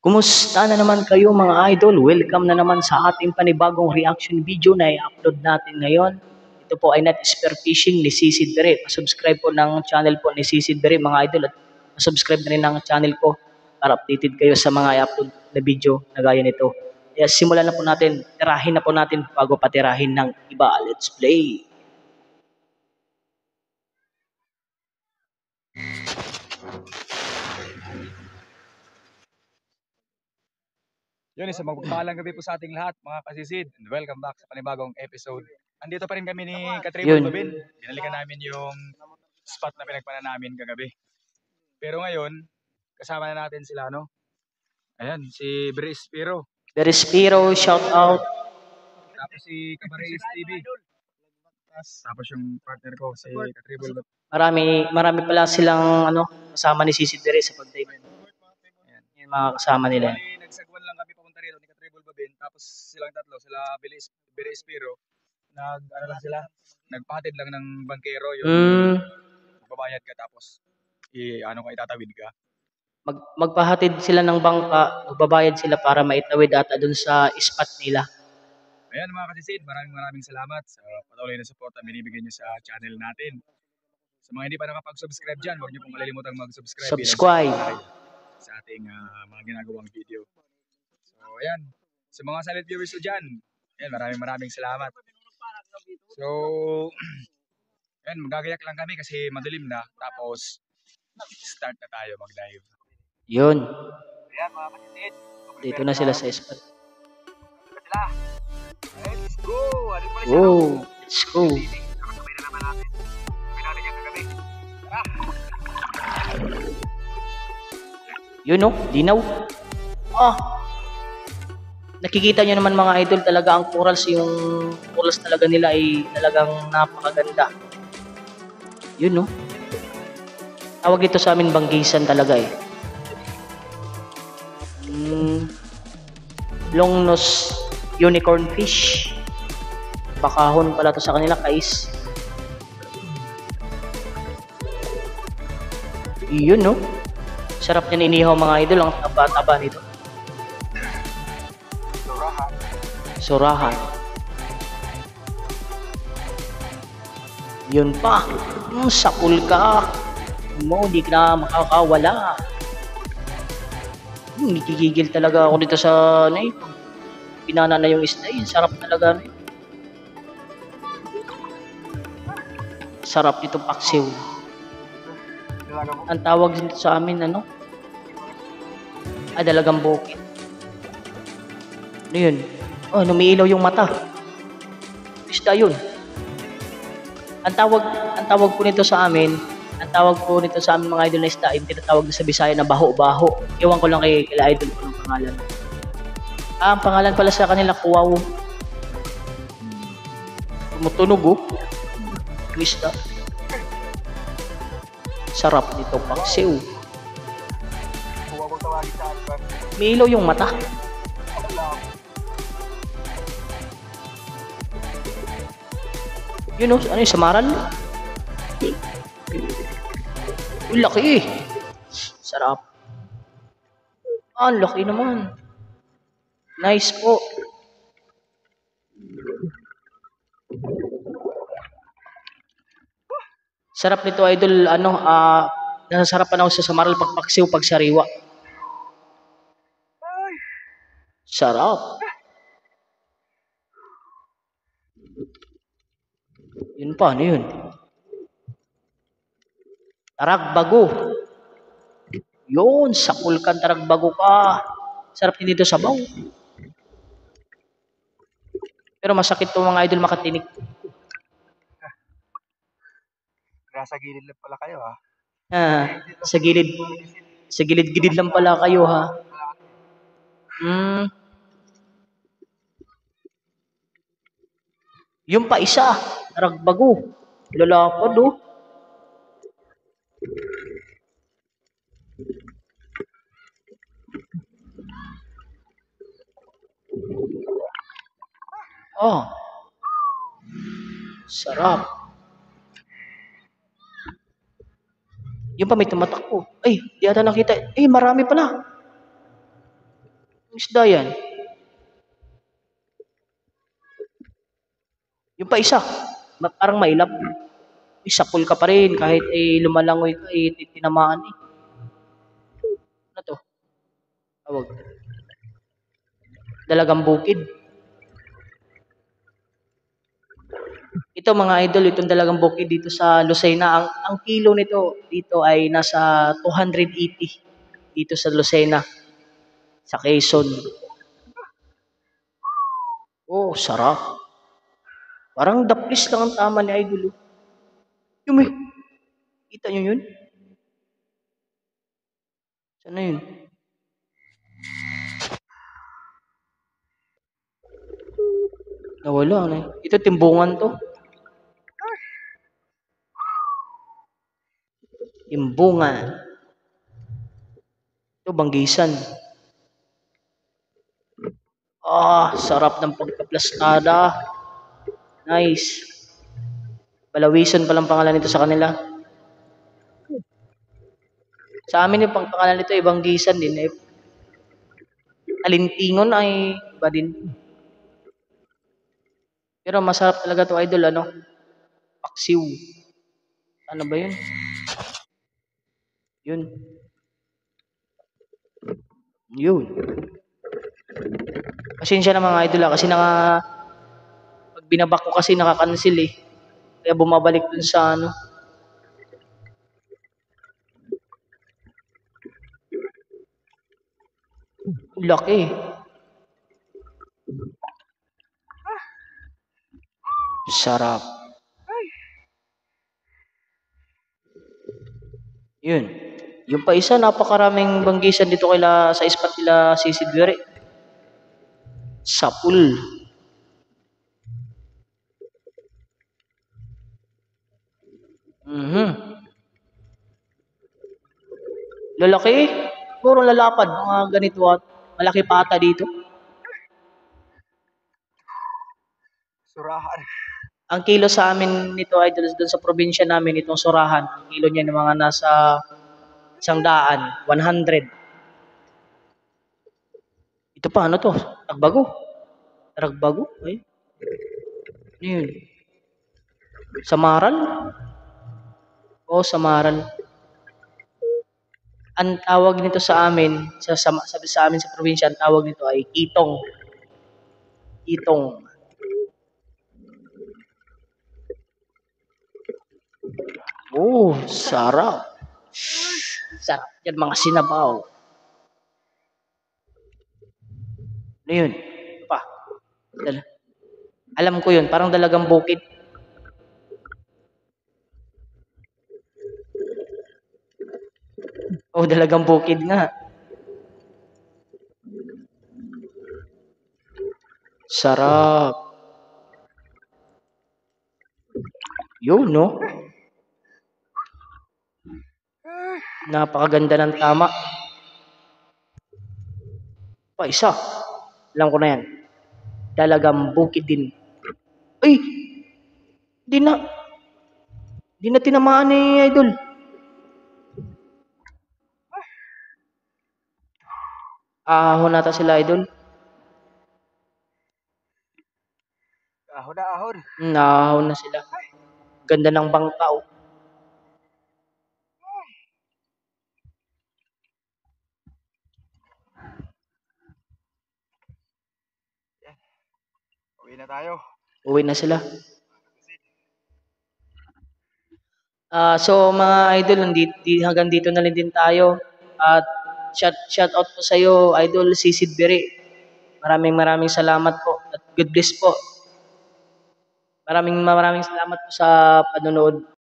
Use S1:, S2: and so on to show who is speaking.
S1: Kumusta na naman kayo mga idol? Welcome na naman sa ating panibagong reaction video na i-upload natin ngayon. Ito po ay Not Spear Fishing ni Sisid Bere. Subscribe po ng channel po ni Sisid Bere mga idol at subscribe na rin ng channel ko para updated kayo sa mga i-upload na video na gaya nito. Kaya simulan na po natin, tirahin na po natin bago patirahin ng iba. Let's play!
S2: Yun, isang magpapaalang gabi po sa ating lahat, mga kasisid. And welcome back sa panibagong episode. Andito pa rin kami ni Katribol Babin. Binalikan namin yung spot na pinagpana namin kagabi. Pero ngayon, kasama na natin sila, no? Ayan, si Brispiro.
S1: Brispiro, shout out.
S2: Tapos si Cabaret TV. Tapos yung partner ko, si Katribol Babin.
S1: Marami pala silang kasama ni Sisid Bere sa pag-dive. Ayan, yung mga kasama nila.
S2: Nagsagwan lang kami papunta rito ni Katribol Babin. Tapos silang tatlo, sila Brispiro. Nagpatid lang ng bankero yung magbabayad ka tapos itatawid ka.
S1: Magpahatid sila ng bangka, magbabayad sila para maitawid ata dun sa spot nila.
S2: Ayan mga kasisid, maraming salamat sa patuloy na support na binibigay niyo sa channel natin. Sa mga hindi pa nakapag-subscribe dyan, huwag niyo pong kalilimutang mag-subscribe.
S1: Subscribe
S2: sa ating mga ginagawang video. So ayan, sa mga silent viewers ko dyan, ayan, maraming salamat. So, ayan, magagayak lang kami kasi madilim na. Tapos, start na tayo mag-live.
S1: Yun.
S2: Ayan mga kasisid.
S1: Dito na sila sa spot.
S2: Let's go!
S1: Oh, let's go.
S2: Nakasabay na naman natin. Sabay natin yan kagabi. Tara!
S1: Yun no, linaw. Nakikita nyo naman mga idol, talaga ang corals, yung corals talaga nila ay talagang napakaganda. Yun no. Tawag ito sa amin banggisan talaga eh. Long nose unicorn fish. Bakahon pala to sa kanila, guys. Yun no. Sarap niyan inihaw mga idol, ang taba-taba nito. Surahan. Yun pa. Sakul ka. Mo, di ka na makakawala. Nagigigil talaga ako dito sa pinana na yung isda. Sarap talaga. Sarap nito paksiw. Ang tawag dito sa amin, dalagang bukid. Ano yun? Oh, numiilaw yung mata. Isda yun. Ang tawag po nito sa amin mga idol na isda, yung tinatawag na sa Bisaya na baho-baho. Iwan ko lang kay idol ko ng pangalan. Ang pangalan pala sa kanila, kuwaw. Tumutunog oh. Yung isda. Sarap nito paksiw. Umiilaw yung mata. Yun o, ano yung samaran? Uy, laki eh. Sarap. Ang laki naman. Nice po. Sarap nito idol, nasasarapan ako sa samaral pagpaksiw pag sariwa. Sarap. Yun pa, ano yun? Taragbago. Yun, sakul kan taragbago ka. Sarap din dito sabaw. Pero masakit to mga idol makatinig.
S2: Sa gilid lang pala kayo ha?
S1: Sa gilid lang pala kayo ha? Yung pa isa, taragbago. Lalapad oh. Sarap. Yung pa may tumatakbo. Ay, di ata nakita. Ay, marami pala. Isda yan. Yung pa isa, parang mailap. Isapul ka pa rin kahit lumalangoy ka, tinamaan eh. Ano to? Tawag. Dalagang bukid. Ito mga idol, itong dalagang bukid dito sa Lucena. Ang kilo nito dito ay nasa 280 dito sa Lucena. Sa Quezon. Oh, sarap. Parang daplis lang ang tama ni idol. Yung may, kita nyo yun? Saan na yun? Nawala na eh. Ito timbungan to. Timbungan. Ito banggisan. Sarap ng pagkaplastada. Nice. Balawisan palang pangalan nito sa kanila. Sa amin yung pangalan nito ibang gisan din. Alintingon ay iba din. Pero masarap talaga to idol, ano? Paksiw. Ano ba yun? Yun. Yun. Pasensya na mga idol kasi pag binabak ko kasi nakakancel eh. Kaya bumabalik dun sa ano. Laki. Sarap. Yun. Yung pa isa, napakaraming banggisan dito sa spot nila Sisid Gare. Sapul. Lalaki. Puro lalapad. Mga ganito at malaki pata dito.
S2: Surahan.
S1: Ang kilo sa amin nito ay doon sa probinsya namin, itong surahan. Ang kilo niya ng mga nasa 100, 100. Ito pa, ano to? Tagbago. Taragbago? Ay. Ano yun? Samaral? Samaral. Ang tawag nito sa amin, sa amin sa probinsya, ang tawag nito ay kitong. Kitong. Sarap. Sarap yan mga sinabaw. Ano yun? Pa. Alam ko yun, parang dalagang bukid. Dalagang bukid nga. Sarap. Yun, no? Napakaganda ng tama. Pa, isa. Alam ko na yan. Dalagang bukid din. Ay! Di na tinamaan ni idol. Ahon nata sila idol.
S2: Ahon.
S1: Ahon na sila. Ganda ng bangka oh.
S2: Uwi na tayo.
S1: Uwi na sila. So mga idol, hanggang dito na lang din tayo. At shout out po sa iyo, idol Sisid Bere. Maraming salamat po at God bless po. Maraming salamat po sa panonood.